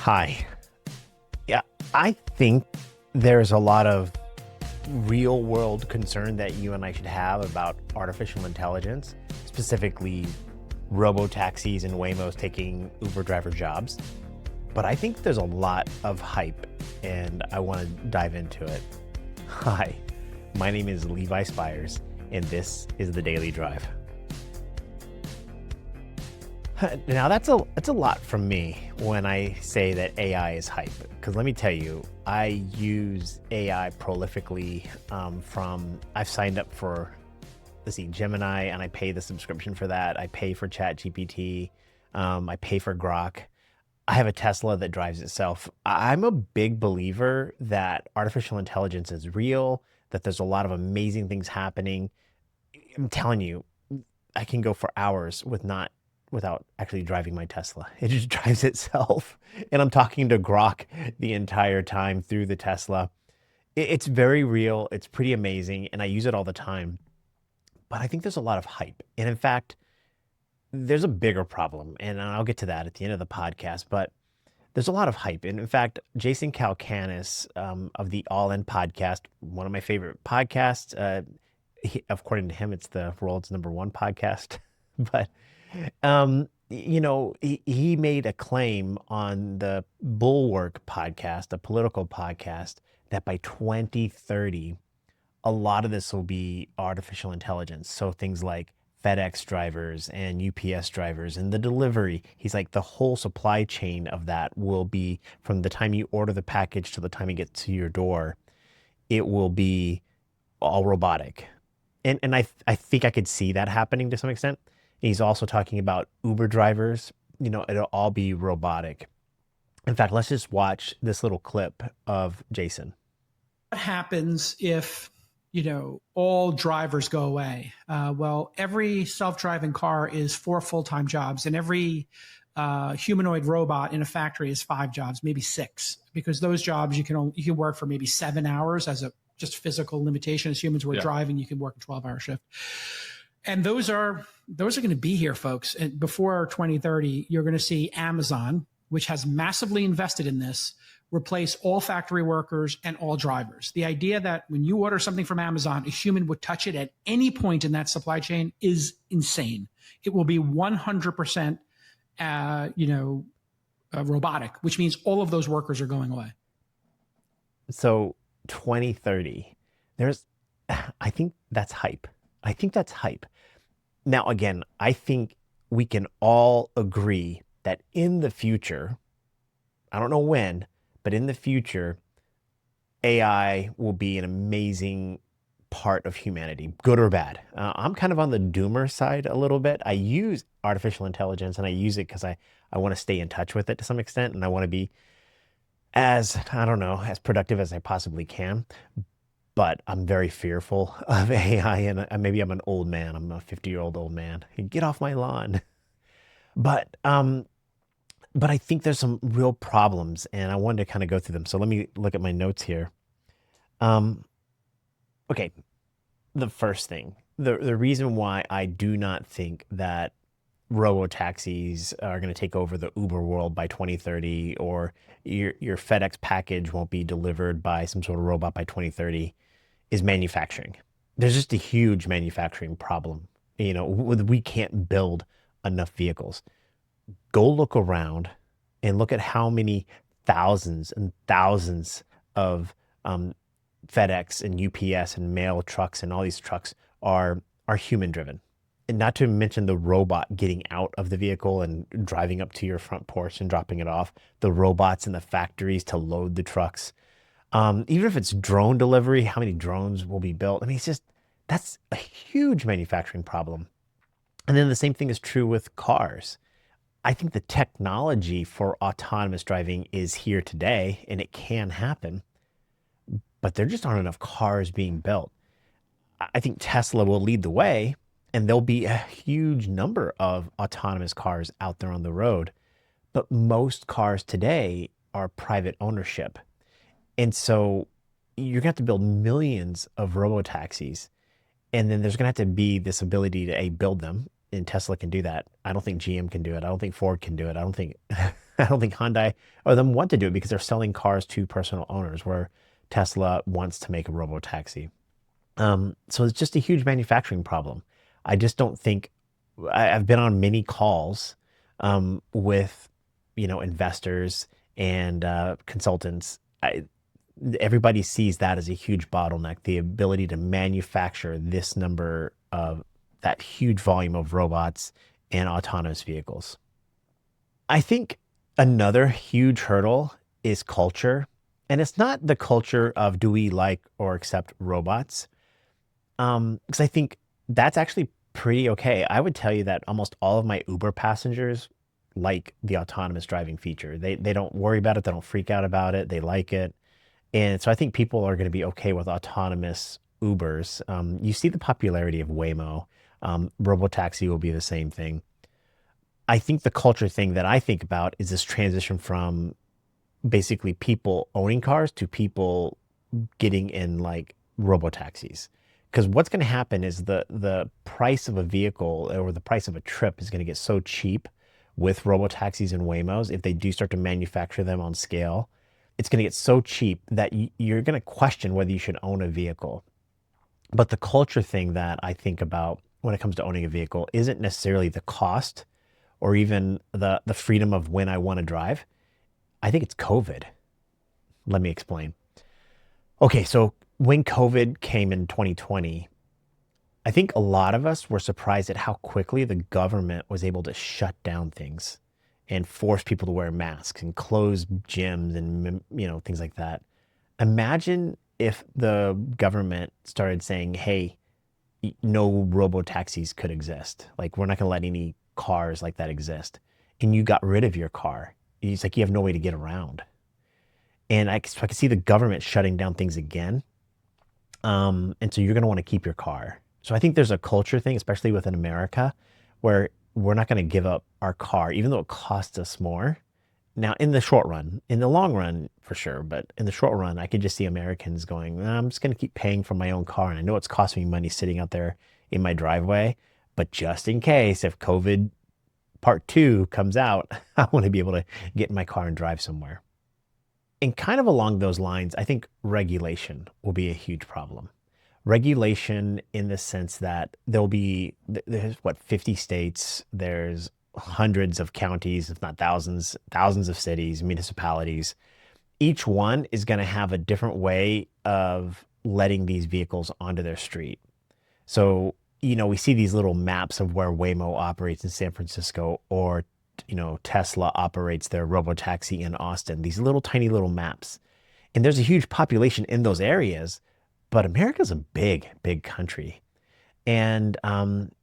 Hi. Yeah, I think there's a lot of real world concern that you and I should have about artificial intelligence, specifically robotaxis and Waymos taking Uber driver jobs. But I think there's a lot of hype, and I want to dive into it. Hi, my name is Levi Spires, and this is the Daily Drive. Now that's a lot from me when I say that AI is hype, because let me tell you, I use AI prolifically. I've signed up for, let's see, Gemini, and I pay the subscription for that. I pay for ChatGPT. I pay for Grok. I have a Tesla that drives itself. I'm a big believer that artificial intelligence is real, that there's a lot of amazing things happening. I'm telling you, I can go for hours without actually driving my Tesla. It just drives itself. And I'm talking to Grok the entire time through the Tesla. It's very real. It's pretty amazing. And I use it all the time. But I think there's a lot of hype. And in fact, there's a bigger problem. And I'll get to that at the end of the podcast. But there's a lot of hype. And in fact, Jason Calacanis of the All In podcast, one of my favorite podcasts, according to him, it's the world's number one podcast. But he made a claim on the Bulwark podcast, a political podcast, that by 2030, a lot of this will be artificial intelligence. So things like FedEx drivers and UPS drivers and the delivery. He's like, the whole supply chain of that will be from the time you order the package to the time it gets to your door, it will be all robotic. And I think I could see that happening to some extent. He's also talking about Uber drivers. It'll all be robotic. In fact, let's just watch this little clip of Jason. What happens if, all drivers go away? Well, every self-driving car is 4 full-time jobs, and every humanoid robot in a factory is 5 jobs, maybe 6, because those jobs you can work for maybe 7 hours as a just physical limitation. As humans, we're driving, you can work a 12-hour shift. And those are going to be here, folks. And before 2030, you're going to see Amazon, which has massively invested in this, replace all factory workers and all drivers. The idea that when you order something from Amazon, a human would touch it at any point in that supply chain is insane. It will be 100%, robotic, which means all of those workers are going away. So 2030, I think that's hype. I think that's hype. Now, again, I think we can all agree that in the future, I don't know when, but in the future, AI will be an amazing part of humanity, good or bad. I'm kind of on the doomer side a little bit. I use artificial intelligence and I use it because I want to stay in touch with it to some extent, and I want to be as productive as I possibly can. But I'm very fearful of AI, and maybe I'm an old man. I'm a 50-year-old old man. Get off my lawn. But I think there's some real problems, and I wanted to kind of go through them. So let me look at my notes here. Okay, the first thing, the reason why I do not think that robotaxis are going to take over the Uber world by 2030, or your FedEx package won't be delivered by some sort of robot by 2030, is manufacturing. There's just a huge manufacturing problem. We can't build enough vehicles. Go look around and look at how many thousands and thousands of FedEx and UPS and mail trucks and all these trucks are human driven. And not to mention the robot getting out of the vehicle and driving up to your front porch and dropping it off, the robots in the factories to load the trucks. Even if it's drone delivery, how many drones will be built? I mean, that's a huge manufacturing problem. And then the same thing is true with cars. I think the technology for autonomous driving is here today, and it can happen, but there just aren't enough cars being built. I think Tesla will lead the way, and there'll be a huge number of autonomous cars out there on the road. But most cars today are private ownership. And so you're going to have to build millions of robotaxis. And then there's going to have to be this ability to build them and Tesla can do that. I don't think GM can do it. I don't think Ford can do it. I don't think I don't think Hyundai or them want to do it because they're selling cars to personal owners, where Tesla wants to make a robo taxi. So it's just a huge manufacturing problem. I just don't think I've been on many calls with investors and consultants. Everybody sees that as a huge bottleneck, the ability to manufacture this number of that huge volume of robots and autonomous vehicles. I think another huge hurdle is culture. And it's not the culture of do we like or accept robots? Because I think that's actually pretty okay. I would tell you that almost all of my Uber passengers like the autonomous driving feature. They don't worry about it, they don't freak out about it, they like it. And so I think people are going to be okay with autonomous Ubers. You see the popularity of Waymo. Robotaxi will be the same thing. I think the culture thing that I think about is this transition from basically people owning cars to people getting in like robotaxis. Because what's going to happen is the price of a vehicle or the price of a trip is going to get so cheap with robotaxis and Waymos if they do start to manufacture them on scale. It's going to get so cheap that you're going to question whether you should own a vehicle. But the culture thing that I think about when it comes to owning a vehicle isn't necessarily the cost or even the freedom of when I want to drive. I think it's COVID. Let me explain. Okay, so when COVID came in 2020, I think a lot of us were surprised at how quickly the government was able to shut down things and force people to wear masks and close gyms and things like that. Imagine if the government started saying, "Hey, no robo taxis could exist. Like we're not going to let any cars like that exist." And you got rid of your car. It's like you have no way to get around. And so I can see the government shutting down things again. And so you're going to want to keep your car. So I think there's a culture thing, especially within America, where we're not going to give up our car, even though it costs us more. Now, in the short run, in the long run, for sure, but in the short run, I could just see Americans going, "Nah, I'm just going to keep paying for my own car. And I know it's costing me money sitting out there in my driveway, but just in case, if COVID part two comes out, I want to be able to get in my car and drive somewhere." And kind of along those lines, I think regulation will be a huge problem. Regulation in the sense that there's what, 50 states, there's hundreds of counties, if not thousands, thousands of cities, municipalities. Each one is going to have a different way of letting these vehicles onto their street. So, we see these little maps of where Waymo operates in San Francisco, or Tesla operates their robotaxi in Austin, these little tiny little maps. And there's a huge population in those areas, but America's a big, big country. And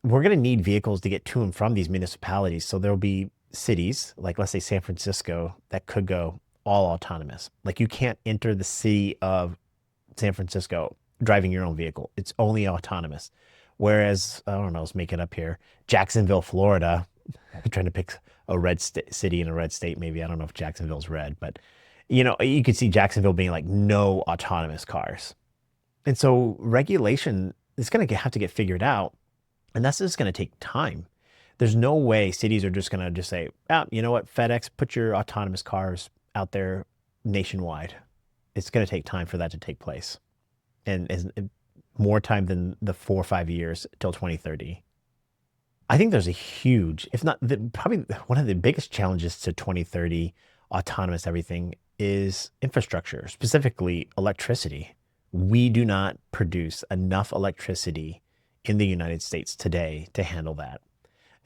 we're going to need vehicles to get to and from these municipalities. So there'll be cities, like let's say San Francisco, that could go all autonomous. Like you can't enter the city of San Francisco driving your own vehicle. It's only autonomous. Whereas, I don't know, let's make it up here. Jacksonville, Florida, I'm trying to pick a red city in a red state, maybe. I don't know if Jacksonville's red, but you could see Jacksonville being like no autonomous cars. And so regulation is going to have to get figured out. And that's just going to take time. There's no way cities are just going to just say, you know what, FedEx, put your autonomous cars out there nationwide. It's going to take time for that to take place. And more time than the 4 or 5 years till 2030. I think there's a huge, if not probably one of the biggest challenges to 2030 autonomous everything is infrastructure, specifically electricity. We do not produce enough electricity in the United States today to handle that.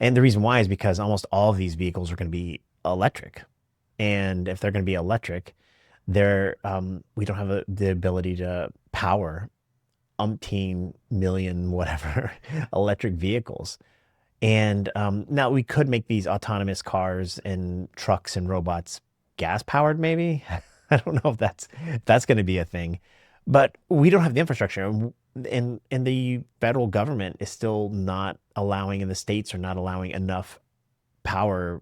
And the reason why is because almost all of these vehicles are going to be electric. And if they're going to be electric, we don't have the ability to power umpteen million, whatever, electric vehicles. And now we could make these autonomous cars and trucks and robots gas powered, maybe. I don't know if that's going to be a thing, but we don't have the infrastructure, and the federal government is still not allowing, and the states are not allowing enough power,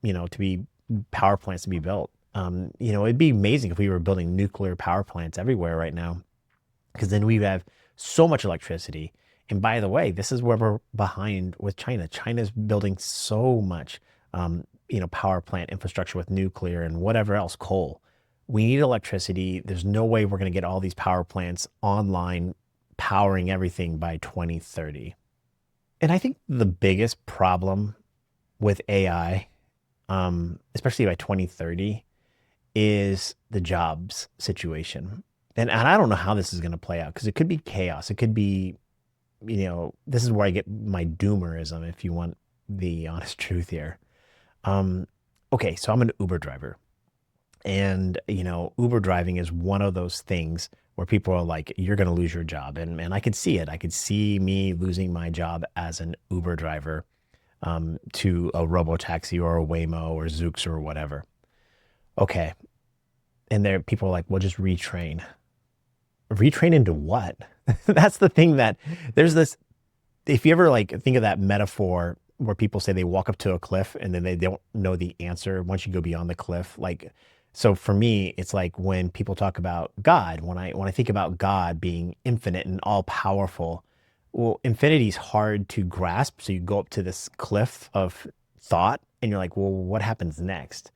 to be power plants to be built. It'd be amazing if we were building nuclear power plants everywhere right now, because then we have so much electricity And by the way, this is where we're behind with China. China's building so much, power plant infrastructure with nuclear and whatever else, coal. We need electricity. There's no way we're going to get all these power plants online, powering everything by 2030. And I think the biggest problem with AI, especially by 2030, is the jobs situation. And I don't know how this is going to play out because it could be chaos. It could be, this is where I get my doomerism, if you want the honest truth here. Um, okay, so I'm an Uber driver. And, Uber driving is one of those things where people are like, you're going to lose your job. And I could see it. I could see me losing my job as an Uber driver to a Robotaxi or a Waymo or Zoox or whatever. Okay. And there people are like, well, just retrain. Retrain into what? That's the thing that there's this, if you ever like think of that metaphor where people say they walk up to a cliff and then they don't know the answer once you go beyond the cliff, like, so for me it's like when people talk about God, when I think about God being infinite and all powerful, well, infinity is hard to grasp, so you go up to this cliff of thought and you're like, well, what happens next?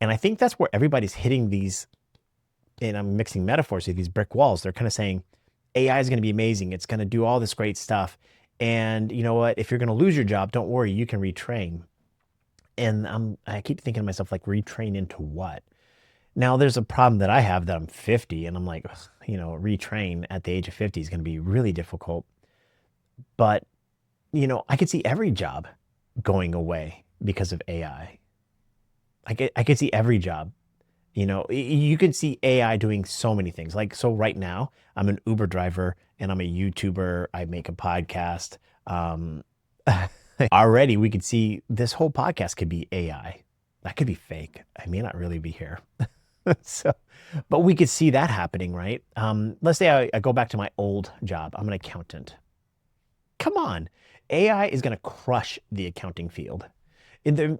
And I think that's where everybody's hitting these, and I'm mixing metaphors here, these brick walls. They're kind of saying AI is going to be amazing. It's going to do all this great stuff. And you know what? If you're going to lose your job, don't worry, you can retrain. And I keep thinking to myself, like, retrain into what? Now, there's a problem that I have that I'm 50, and I'm like, ugh, retrain at the age of 50 is going to be really difficult. But, I could see every job going away because of AI. I could see every job. You could see AI doing so many things. Like, so right now, I'm an Uber driver and I'm a YouTuber. I make a podcast. Um, already, we could see this whole podcast could be AI. That could be fake. I may not really be here. So, but we could see that happening, right? Let's say I go back to my old job. I'm an accountant. Come on. AI is going to crush the accounting field.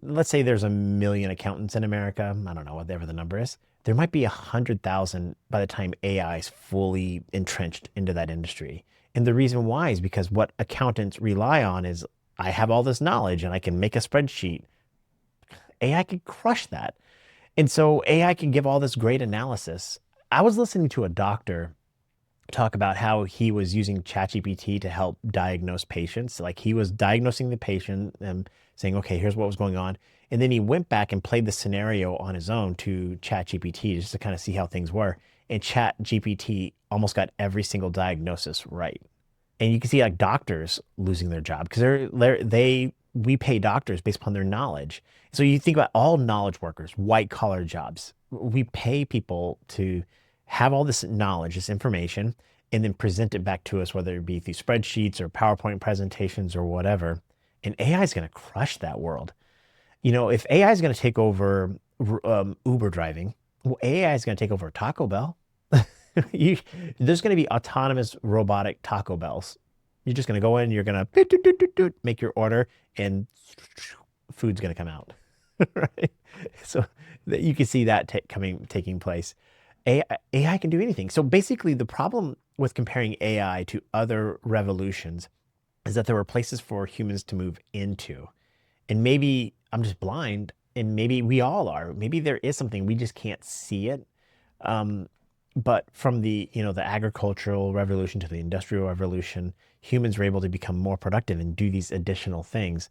Let's say there's a million accountants in America. I don't know, whatever the number is. There might be 100,000 by the time AI is fully entrenched into that industry. And the reason why is because what accountants rely on is I have all this knowledge and I can make a spreadsheet. AI can crush that. And so AI can give all this great analysis. I was listening to a doctor talk about how he was using ChatGPT to help diagnose patients. Like he was diagnosing the patient and saying, okay, here's what was going on. And then he went back and played the scenario on his own to ChatGPT just to kind of see how things were. And ChatGPT almost got every single diagnosis right. And you can see like doctors losing their job because we pay doctors based upon their knowledge. So you think about all knowledge workers, white collar jobs. We pay people to have all this knowledge, this information, and then present it back to us, whether it be through spreadsheets or PowerPoint presentations or whatever. And AI is going to crush that world. If AI is going to take over Uber driving, well, AI is going to take over Taco Bell. There's going to be autonomous robotic Taco Bells. You're just going to go in, you're going to make your order, and food's going to come out. Right? So you can see that taking place. AI can do anything. So basically, the problem with comparing AI to other revolutions is that there were places for humans to move into. And maybe I'm just blind, and maybe we all are. Maybe there is something we just can't see it. But from the agricultural revolution to the industrial revolution, humans were able to become more productive and do these additional things.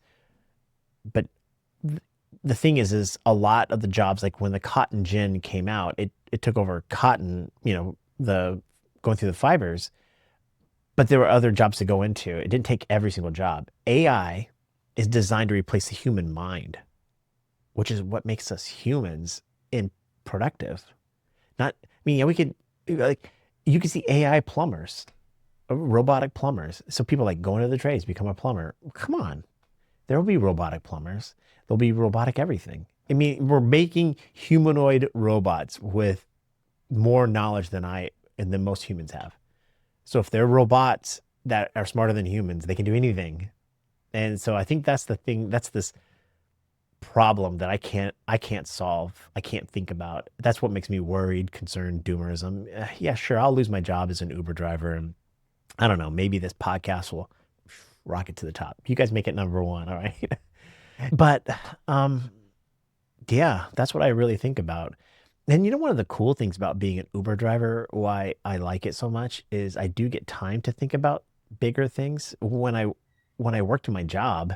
But the thing is a lot of the jobs, like when the cotton gin came out, it took over cotton, the going through the fibers, but there were other jobs to go into. It didn't take every single job. AI is designed to replace the human mind, which is what makes us humans in productive. Not, I mean, yeah, we could like you can see AI plumbers, robotic plumbers. So people like go into the trades, become a plumber. Come on, there will be robotic plumbers. There'll be robotic everything. I mean, we're making humanoid robots with more knowledge than most humans have. So if they're robots that are smarter than humans, they can do anything. And so I think that's the thing. That's this problem that I can't solve. I can't think about. That's what makes me worried, concerned, doomerism. Yeah, sure, I'll lose my job as an Uber driver, and I don't know. Maybe this podcast will rocket to the top. You guys make it number one, all right? But yeah, that's what I really think about. And one of the cool things about being an Uber driver, why I like it so much, is I do get time to think about bigger things. When I worked in my job,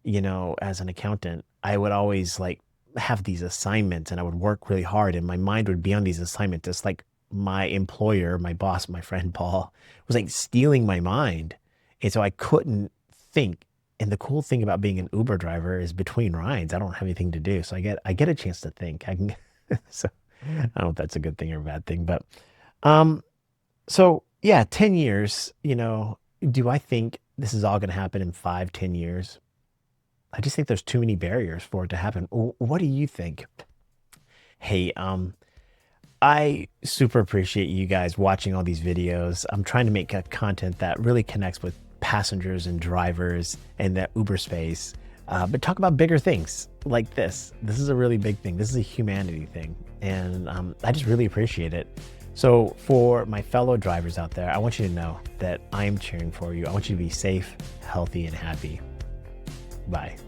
as an accountant, I would always like have these assignments and I would work really hard and my mind would be on these assignments. It's like my employer, my boss, my friend Paul was like stealing my mind. And so I couldn't think. And the cool thing about being an Uber driver is between rides, I don't have anything to do. So I get a chance to think. I can so I don't know if that's a good thing or a bad thing, but um so yeah, 10 years, do I think this is all going to happen in 5, 10 years? I just think there's too many barriers for it to happen. What do you think? Hey, I super appreciate you guys watching all these videos. I'm trying to make a content that really connects with passengers and drivers and that Uber space, but talk about bigger things like this. This is a really big thing. This is a humanity thing. And I just really appreciate it. So, for my fellow drivers out there, I want you to know that I am cheering for you. I want you to be safe, healthy, and happy. Bye.